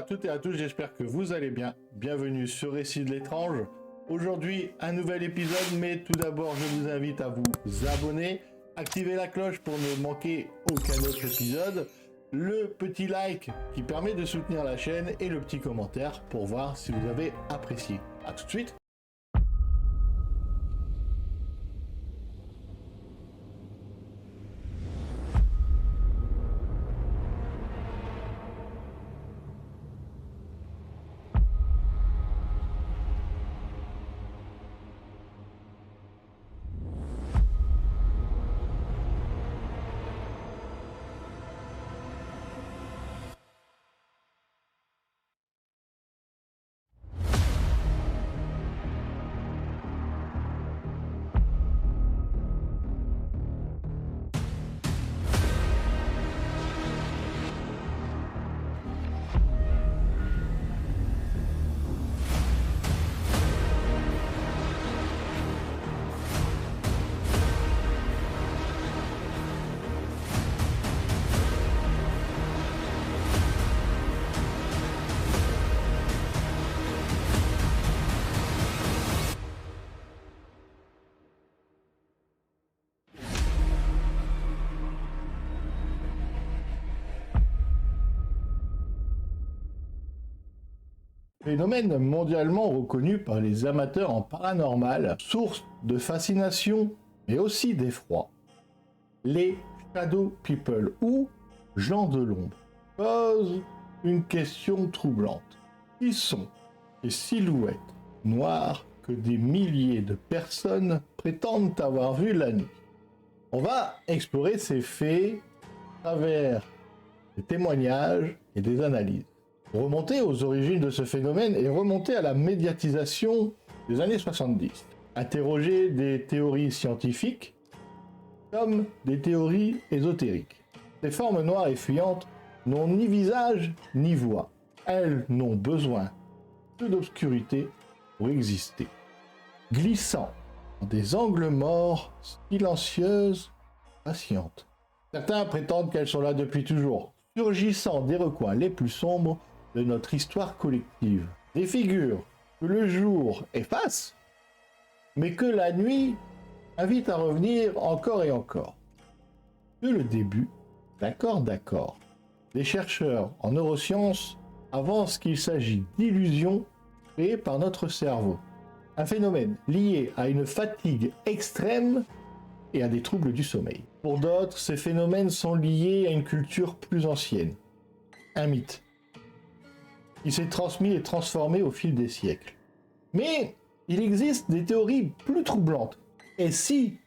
toutes et à tous, j'espère que vous allez bien. Bienvenue sur Récits de l'étrange. Aujourd'hui, un nouvel épisode, mais tout d'abord, je vous invite à vous abonner, activer la cloche pour ne manquer aucun autre épisode, le petit like qui permet de soutenir la chaîne et le petit commentaire pour voir si vous avez apprécié. A tout de suite. Phénomène mondialement reconnu par les amateurs en paranormal, source de fascination mais aussi d'effroi. Les Shadow People ou gens de l'ombre posent une question troublante. Qui sont ces silhouettes noires que des milliers de personnes prétendent avoir vues la nuit? On va explorer ces faits à travers des témoignages et des analyses. Remonter aux origines de ce phénomène et remonter à la médiatisation des années 70. Interroger des théories scientifiques comme des théories ésotériques. Ces formes noires et fuyantes n'ont ni visage ni voix. Elles n'ont besoin que d'obscurité pour exister. Glissant dans des angles morts, silencieuses, patientes. Certains prétendent qu'elles sont là depuis toujours, surgissant des recoins les plus sombres de notre histoire collective. Des figures que le jour efface, mais que la nuit invite à revenir encore et encore. De le début, d'accord, les chercheurs en neurosciences avancent qu'il s'agit d'illusions créées par notre cerveau. Un phénomène lié à une fatigue extrême et à des troubles du sommeil. Pour d'autres, ces phénomènes sont liés à une culture plus ancienne. Un mythe qui s'est transmis et transformé au fil des siècles. Mais il existe des théories plus troublantes. Et si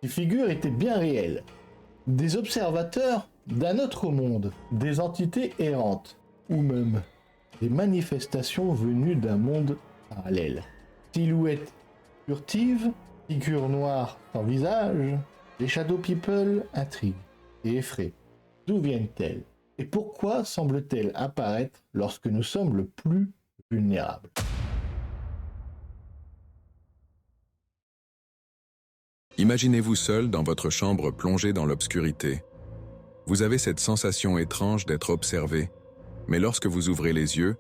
ces figures étaient bien réelles? Des observateurs d'un autre monde, des entités errantes, ou même des manifestations venues d'un monde parallèle. Silhouettes furtives, figures noires sans visage, les Shadow People intriguent et effraient. D'où viennent-elles? Et pourquoi semblent-elles apparaître lorsque nous sommes le plus vulnérables? Imaginez-vous seul dans votre chambre plongée dans l'obscurité. Vous avez cette sensation étrange d'être observé, mais lorsque vous ouvrez les yeux,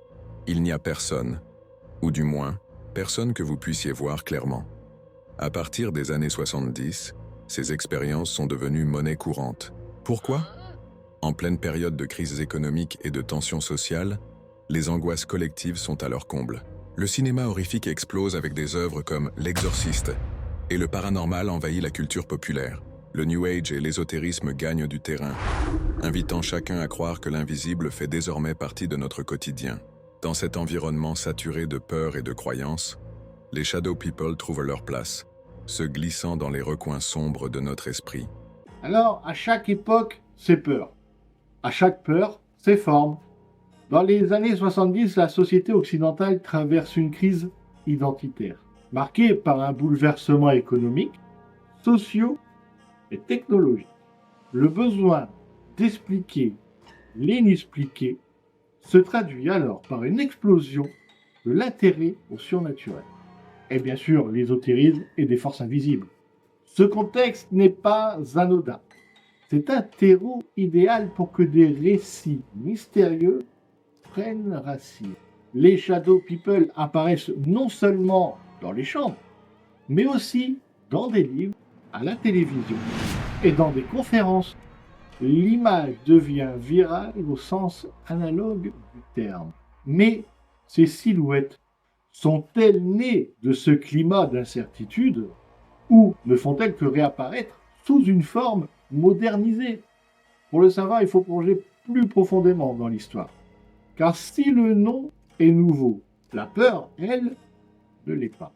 il n'y a personne, ou du moins, personne que vous puissiez voir clairement. À partir des années 70, ces expériences sont devenues monnaie courante. Pourquoi ? En pleine période de crise économique et de tensions sociales, les angoisses collectives sont à leur comble. Le cinéma horrifique explose avec des œuvres comme L'Exorciste, et le paranormal envahit la culture populaire. Le New Age et l'ésotérisme gagnent du terrain, invitant chacun à croire que l'invisible fait désormais partie de notre quotidien. Dans cet environnement saturé de peur et de croyances, les Shadow People trouvent leur place, se glissant dans les recoins sombres de notre esprit. Alors, à chaque époque, c'est peur. À chaque peur, ses formes. Dans les années 70, la société occidentale traverse une crise identitaire, marquée par un bouleversement économique, social et technologique. Le besoin d'expliquer l'inexpliqué se traduit alors par une explosion de l'intérêt au surnaturel. Et bien sûr, l'ésotérisme et des forces invisibles. Ce contexte n'est pas anodin. C'est un terreau idéal pour que des récits mystérieux prennent racine. Les Shadow People apparaissent non seulement dans les chambres, mais aussi dans des livres, à la télévision et dans des conférences. L'image devient virale au sens analogue du terme. Mais ces silhouettes sont-elles nées de ce climat d'incertitude ou ne font-elles que réapparaître sous une forme modernisée? Pour le savoir, il faut plonger plus profondément dans l'histoire. Car si le nom est nouveau, la peur, elle, ne l'est pas.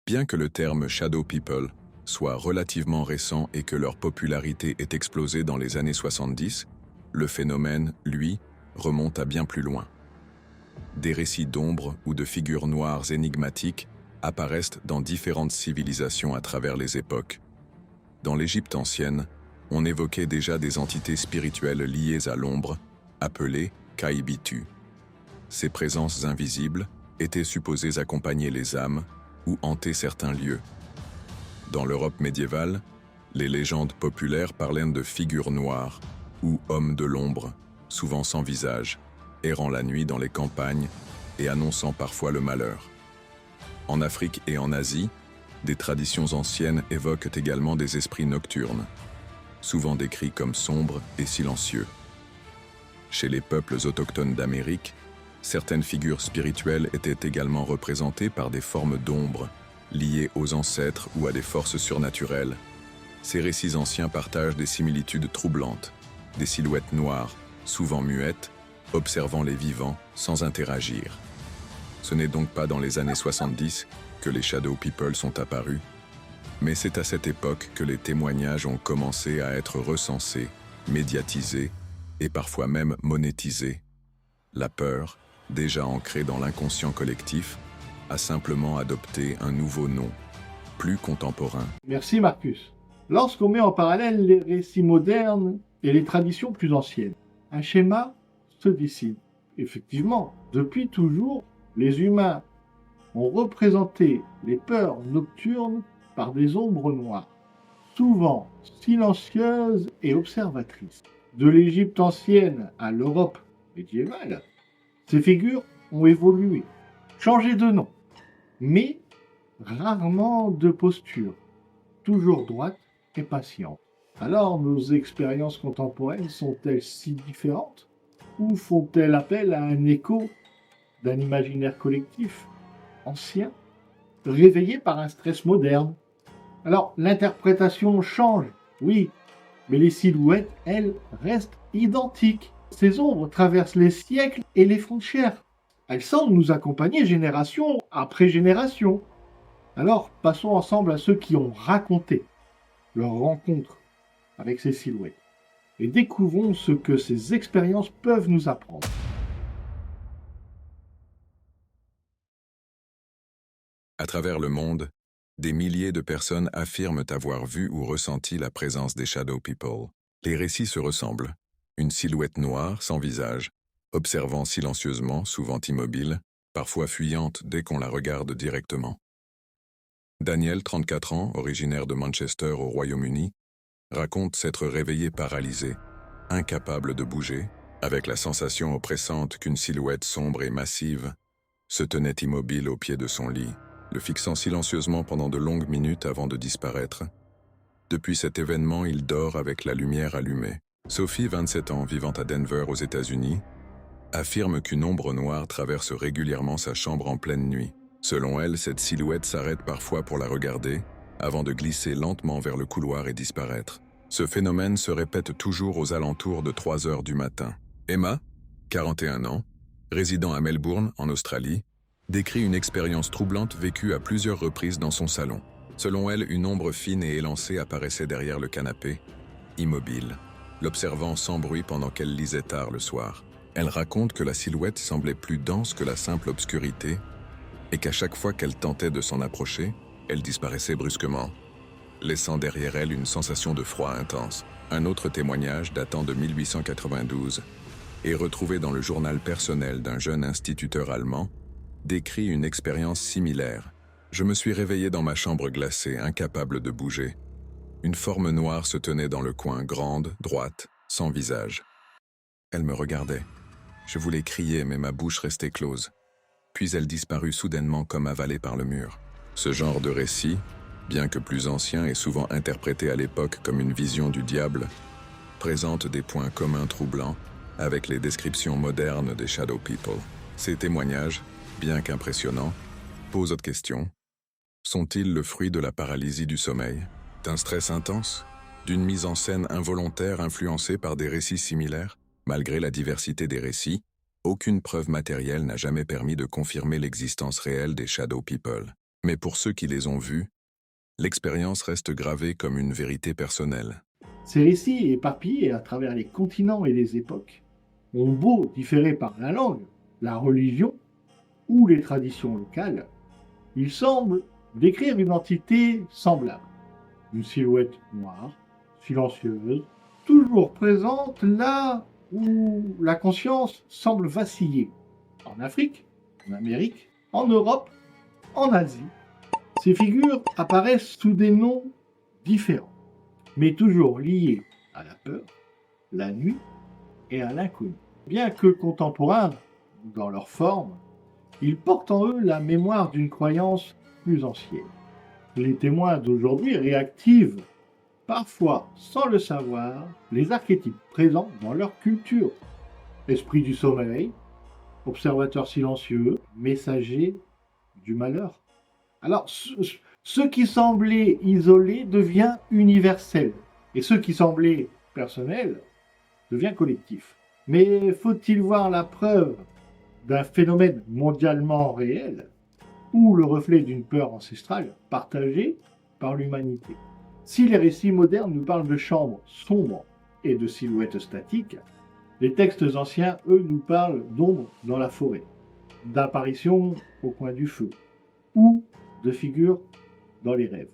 Bien que le terme Shadow People soit relativement récent et que leur popularité ait explosé dans les années 70, le phénomène, lui, remonte à bien plus loin. Des récits d'ombres ou de figures noires énigmatiques apparaissent dans différentes civilisations à travers les époques. Dans l'Égypte ancienne, on évoquait déjà des entités spirituelles liées à l'ombre, appelées Kaibitu. Ces présences invisibles étaient supposées accompagner les âmes ou hanter certains lieux. Dans l'Europe médiévale, les légendes populaires parlaient de figures noires ou hommes de l'ombre, souvent sans visage, errant la nuit dans les campagnes et annonçant parfois le malheur. En Afrique et en Asie, des traditions anciennes évoquent également des esprits nocturnes, souvent décrits comme sombres et silencieux. Chez les peuples autochtones d'Amérique, certaines figures spirituelles étaient également représentées par des formes d'ombre, liées aux ancêtres ou à des forces surnaturelles. Ces récits anciens partagent des similitudes troublantes, des silhouettes noires, souvent muettes, observant les vivants sans interagir. Ce n'est donc pas dans les années 70 que les Shadow People sont apparus, mais c'est à cette époque que les témoignages ont commencé à être recensés, médiatisés et parfois même monétisés. La peur, déjà ancrée dans l'inconscient collectif, a simplement adopté un nouveau nom, plus contemporain. Merci Marcus. Lorsqu'on met en parallèle les récits modernes et les traditions plus anciennes, un schéma se dessine. Effectivement, depuis toujours, les humains ont représenté les peurs nocturnes par des ombres noires, souvent silencieuses et observatrices. De l'Égypte ancienne à l'Europe médiévale, ces figures ont évolué, changé de nom, mais rarement de posture, toujours droite et patiente. Alors nos expériences contemporaines sont-elles si différentes ou font-elles appel à un écho d'un imaginaire collectif ancien, réveillé par un stress moderne? Alors l'interprétation change, oui, mais les silhouettes, elles, restent identiques. Ces ombres traversent les siècles et les frontières. Elles semblent nous accompagner génération après génération. Alors, passons ensemble à ceux qui ont raconté leur rencontre avec ces silhouettes et découvrons ce que ces expériences peuvent nous apprendre. À travers le monde, des milliers de personnes affirment avoir vu ou ressenti la présence des Shadow People. Les récits se ressemblent. Une silhouette noire, sans visage, observant silencieusement, souvent immobile, parfois fuyante dès qu'on la regarde directement. Daniel, 34 ans, originaire de Manchester au Royaume-Uni, raconte s'être réveillé paralysé, incapable de bouger, avec la sensation oppressante qu'une silhouette sombre et massive se tenait immobile au pied de son lit, le fixant silencieusement pendant de longues minutes avant de disparaître. Depuis cet événement, il dort avec la lumière allumée. Sophie, 27 ans, vivant à Denver aux États-Unis, affirme qu'une ombre noire traverse régulièrement sa chambre en pleine nuit. Selon elle, cette silhouette s'arrête parfois pour la regarder, avant de glisser lentement vers le couloir et disparaître. Ce phénomène se répète toujours aux alentours de 3 heures du matin. Emma, 41 ans, résidant à Melbourne, en Australie, décrit une expérience troublante vécue à plusieurs reprises dans son salon. Selon elle, une ombre fine et élancée apparaissait derrière le canapé, immobile, l'observant sans bruit pendant qu'elle lisait tard le soir. Elle raconte que la silhouette semblait plus dense que la simple obscurité et qu'à chaque fois qu'elle tentait de s'en approcher, elle disparaissait brusquement, laissant derrière elle une sensation de froid intense. Un autre témoignage datant de 1892 et retrouvé dans le journal personnel d'un jeune instituteur allemand décrit une expérience similaire. Je me suis réveillé dans ma chambre glacée, incapable de bouger. Une forme noire se tenait dans le coin, grande, droite, sans visage. Elle me regardait. Je voulais crier, mais ma bouche restait close. Puis elle disparut soudainement comme avalée par le mur. Ce genre de récit, bien que plus ancien et souvent interprété à l'époque comme une vision du diable, présente des points communs troublants avec les descriptions modernes des Shadow People. Ces témoignages, bien qu'impressionnants, posent autre question. Sont-ils le fruit de la paralysie du sommeil, d'un stress intense, d'une mise en scène involontaire influencée par des récits similaires? Malgré la diversité des récits, aucune preuve matérielle n'a jamais permis de confirmer l'existence réelle des Shadow People. Mais pour ceux qui les ont vus, l'expérience reste gravée comme une vérité personnelle. Ces récits, éparpillés à travers les continents et les époques, ont beau différer par la langue, la religion ou les traditions locales, ils semblent décrire une entité semblable. Une silhouette noire, silencieuse, toujours présente là où la conscience semble vaciller. En Afrique, en Amérique, en Europe, en Asie, ces figures apparaissent sous des noms différents, mais toujours liés à la peur, la nuit et à l'inconnu. Bien que contemporains dans leur forme, ils portent en eux la mémoire d'une croyance plus ancienne. Les témoins d'aujourd'hui réactivent, parfois sans le savoir, les archétypes présents dans leur culture. Esprit du sommeil, observateur silencieux, messager du malheur. Alors, ce qui semblait isolé devient universel, et ce qui semblait personnel devient collectif. Mais faut-il voir la preuve d'un phénomène mondialement réel ou le reflet d'une peur ancestrale partagée par l'humanité? Si les récits modernes nous parlent de chambres sombres et de silhouettes statiques, les textes anciens, eux, nous parlent d'ombres dans la forêt, d'apparitions au coin du feu, ou de figures dans les rêves.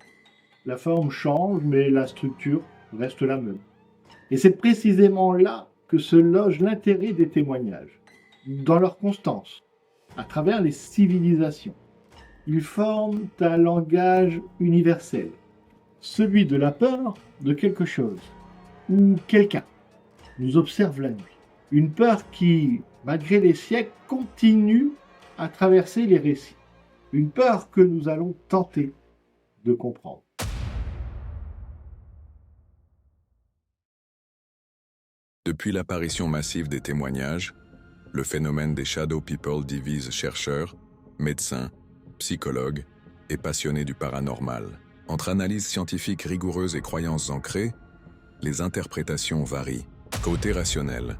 La forme change, mais la structure reste la même. Et c'est précisément là que se loge l'intérêt des témoignages, dans leur constance, à travers les civilisations. Ils forment un langage universel, celui de la peur de quelque chose, ou quelqu'un nous observe la nuit. Une peur qui, malgré les siècles, continue à traverser les récits. Une peur que nous allons tenter de comprendre. Depuis l'apparition massive des témoignages, le phénomène des Shadow People divise chercheurs, médecins, psychologues et passionnés du paranormal. Entre analyses scientifiques rigoureuses et croyances ancrées, les interprétations varient. Côté rationnel,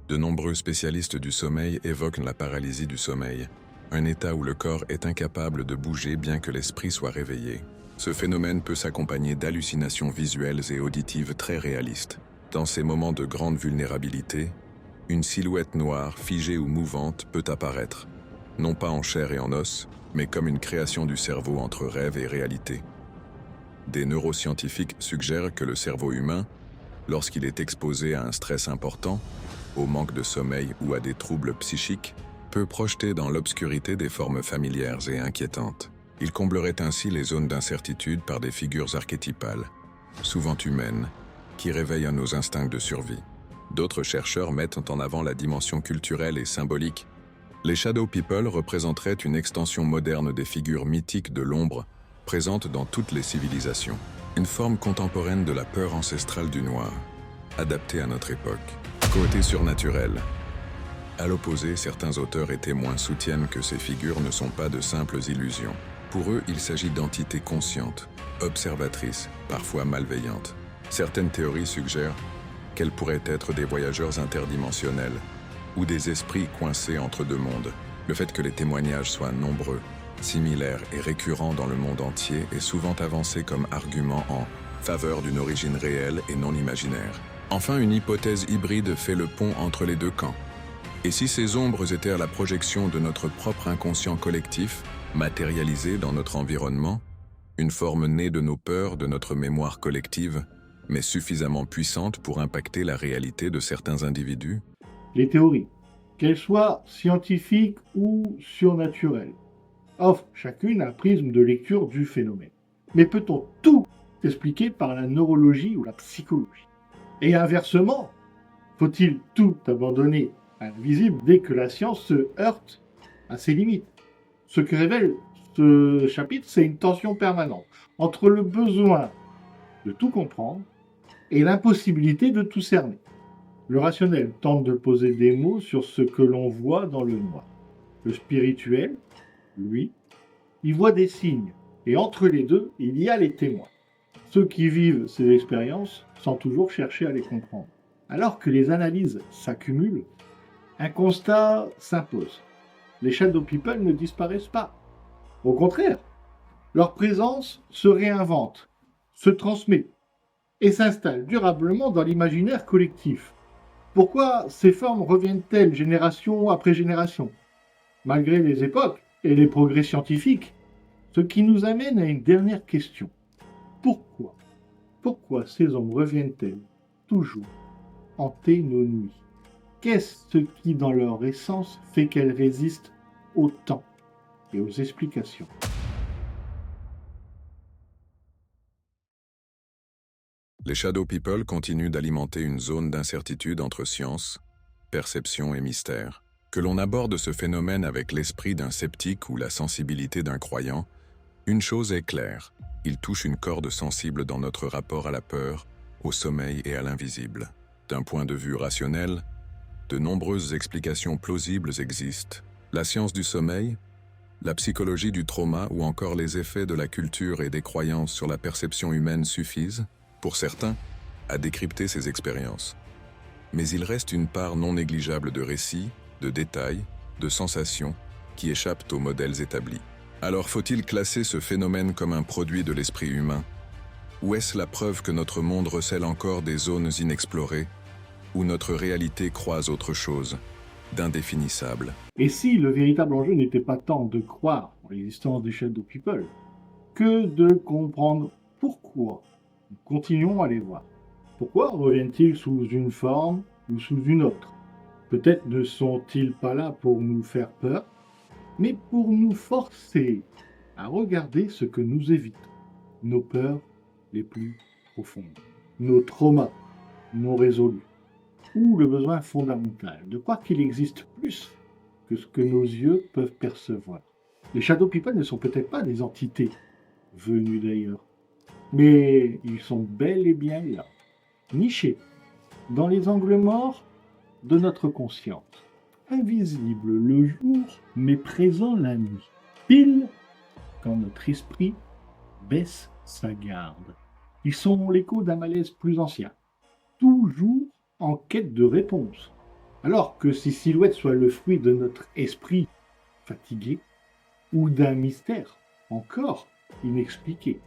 de nombreux spécialistes du sommeil évoquent la paralysie du sommeil, un état où le corps est incapable de bouger bien que l'esprit soit réveillé. Ce phénomène peut s'accompagner d'hallucinations visuelles et auditives très réalistes. Dans ces moments de grande vulnérabilité, une silhouette noire, figée ou mouvante peut apparaître, non pas en chair et en os, mais comme une création du cerveau entre rêve et réalité. Des neuroscientifiques suggèrent que le cerveau humain, lorsqu'il est exposé à un stress important, au manque de sommeil ou à des troubles psychiques, peut projeter dans l'obscurité des formes familières et inquiétantes. Il comblerait ainsi les zones d'incertitude par des figures archétypales, souvent humaines, qui réveillent nos instincts de survie. D'autres chercheurs mettent en avant la dimension culturelle et symbolique. Les Shadow People représenteraient une extension moderne des figures mythiques de l'ombre présentes dans toutes les civilisations. Une forme contemporaine de la peur ancestrale du noir, adaptée à notre époque. Côté surnaturel. À l'opposé, certains auteurs et témoins soutiennent que ces figures ne sont pas de simples illusions. Pour eux, il s'agit d'entités conscientes, observatrices, parfois malveillantes. Certaines théories suggèrent qu'elles pourraient être des voyageurs interdimensionnels ou des esprits coincés entre deux mondes. Le fait que les témoignages soient nombreux, similaires et récurrents dans le monde entier est souvent avancé comme argument en faveur d'une origine réelle et non imaginaire. Enfin, une hypothèse hybride fait le pont entre les deux camps. Et si ces ombres étaient la projection de notre propre inconscient collectif, matérialisé dans notre environnement, une forme née de nos peurs, de notre mémoire collective, mais suffisamment puissante pour impacter la réalité de certains individus? Les théories, qu'elles soient scientifiques ou surnaturelles, offrent chacune un prisme de lecture du phénomène. Mais peut-on tout expliqué par la neurologie ou la psychologie. Et inversement, faut-il tout abandonner à l'invisible dès que la science se heurte à ses limites? Ce que révèle ce chapitre, c'est une tension permanente entre le besoin de tout comprendre et l'impossibilité de tout cerner. Le rationnel tente de poser des mots sur ce que l'on voit dans le noir. Le spirituel, lui, y voit des signes. Et entre les deux, il y a les témoins. Ceux qui vivent ces expériences sans toujours chercher à les comprendre. Alors que les analyses s'accumulent, un constat s'impose. Les Shadow People ne disparaissent pas. Au contraire, leur présence se réinvente, se transmet et s'installe durablement dans l'imaginaire collectif. Pourquoi ces formes reviennent-elles génération après génération? Malgré les époques et les progrès scientifiques, ce qui nous amène à une dernière question. Pourquoi? Pourquoi ces ombres reviennent-elles toujours hanter nos nuits? Qu'est-ce qui, dans leur essence, fait qu'elles résistent au temps et aux explications? Les Shadow People continuent d'alimenter une zone d'incertitude entre science, perception et mystère. Que l'on aborde ce phénomène avec l'esprit d'un sceptique ou la sensibilité d'un croyant, une chose est claire, il touche une corde sensible dans notre rapport à la peur, au sommeil et à l'invisible. D'un point de vue rationnel, de nombreuses explications plausibles existent. La science du sommeil, la psychologie du trauma ou encore les effets de la culture et des croyances sur la perception humaine suffisent, pour certains, à décrypter ces expériences. Mais il reste une part non négligeable de récits, de détails, de sensations qui échappent aux modèles établis. Alors faut-il classer ce phénomène comme un produit de l'esprit humain? Ou est-ce la preuve que notre monde recèle encore des zones inexplorées, où notre réalité croise autre chose, d'indéfinissable? Et si le véritable enjeu n'était pas tant de croire en l'existence des Shadow People, que de comprendre pourquoi nous continuons à les voir? Pourquoi reviennent-ils sous une forme ou sous une autre? Peut-être ne sont-ils pas là pour nous faire peur, mais pour nous forcer à regarder ce que nous évitons, nos peurs les plus profondes, nos traumas non résolus, ou le besoin fondamental de croire qu'il existe plus que ce que nos yeux peuvent percevoir. Les Shadow People ne sont peut-être pas des entités venues d'ailleurs, mais ils sont bel et bien là, nichés dans les angles morts de notre conscience, invisibles le jour, mais présents la nuit, pile quand notre esprit baisse sa garde. Ils sont l'écho d'un malaise plus ancien, toujours en quête de réponse. Alors que ces silhouettes soient le fruit de notre esprit fatigué ou d'un mystère encore inexpliqué.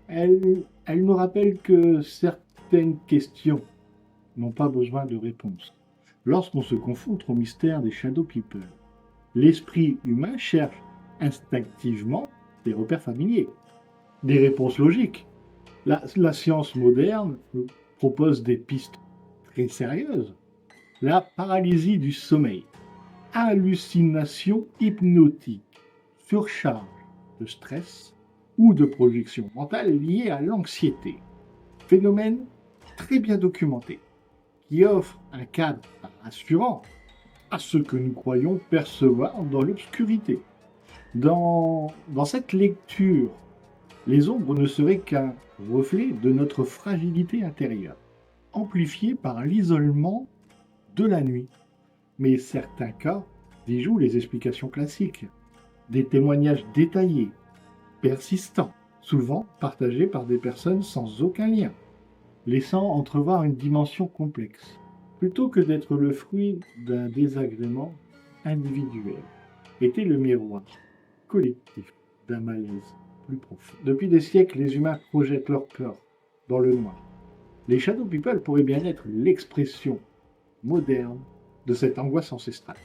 Elles nous rappellent que certaines questions n'ont pas besoin de réponse. Lorsqu'on se confronte au mystère des Shadow People, l'esprit humain cherche instinctivement des repères familiers, des réponses logiques. La science moderne propose des pistes très sérieuses. La paralysie du sommeil, hallucination hypnotique, surcharge de stress ou de projection mentale liée à l'anxiété. Phénomène très bien documenté, qui offre un cadre rassurant à ce que nous croyons percevoir dans l'obscurité. Dans cette lecture, les ombres ne seraient qu'un reflet de notre fragilité intérieure, amplifiée par l'isolement de la nuit. Mais certains cas déjouent les explications classiques, des témoignages détaillés, persistants, souvent partagés par des personnes sans aucun lien, laissant entrevoir une dimension complexe, plutôt que d'être le fruit d'un désagrément individuel, était le miroir collectif d'un malaise plus profond. Depuis des siècles, les humains projettent leur peur dans le noir. Les Shadow People pourraient bien être l'expression moderne de cette angoisse ancestrale.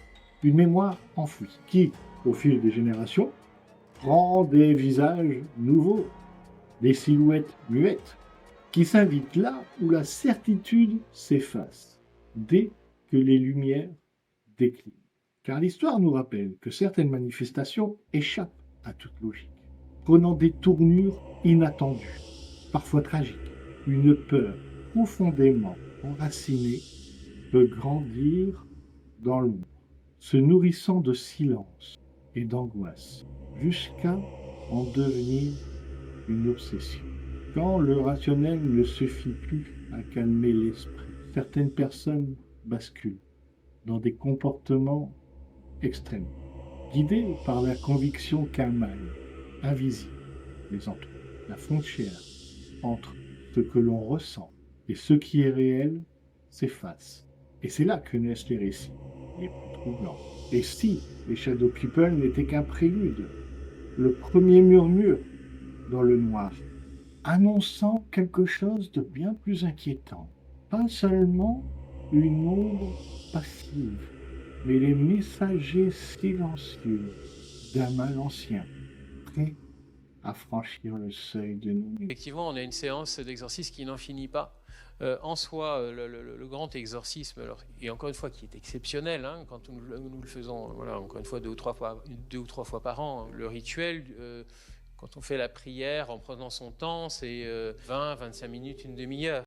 Une mémoire enfouie qui, au fil des générations, prend des visages nouveaux, des silhouettes muettes, qui s'invitent là où la certitude s'efface, dès que les lumières déclinent. Car l'histoire nous rappelle que certaines manifestations échappent à toute logique, prenant des tournures inattendues. parfois tragique. Une peur profondément enracinée peut grandir dans l'ombre, se nourrissant de silence et d'angoisse, jusqu'à en devenir une obsession. Quand le rationnel ne suffit plus à calmer l'esprit, certaines personnes basculent dans des comportements extrêmes, guidés par la conviction qu'un mal invisible les entoure. La frontière entre ce que l'on ressent et ce qui est réel s'efface. Et c'est là que naissent les récits les plus troublants. Et si les Shadow People n'étaient qu'un prélude, le premier murmure dans le noir, annonçant quelque chose de bien plus inquiétant. Pas seulement une ombre passive, mais les messagers silencieux d'un mal ancien, prêt à franchir le seuil de nos nuits. Effectivement, on a une séance d'exorcisme qui n'en finit pas. En soi, le grand exorcisme, alors, et encore une fois, qui est exceptionnel, hein, quand nous le faisons, voilà, encore une fois, deux ou trois fois par an, le rituel, quand on fait la prière en prenant son temps, c'est 20-25 minutes, une demi-heure.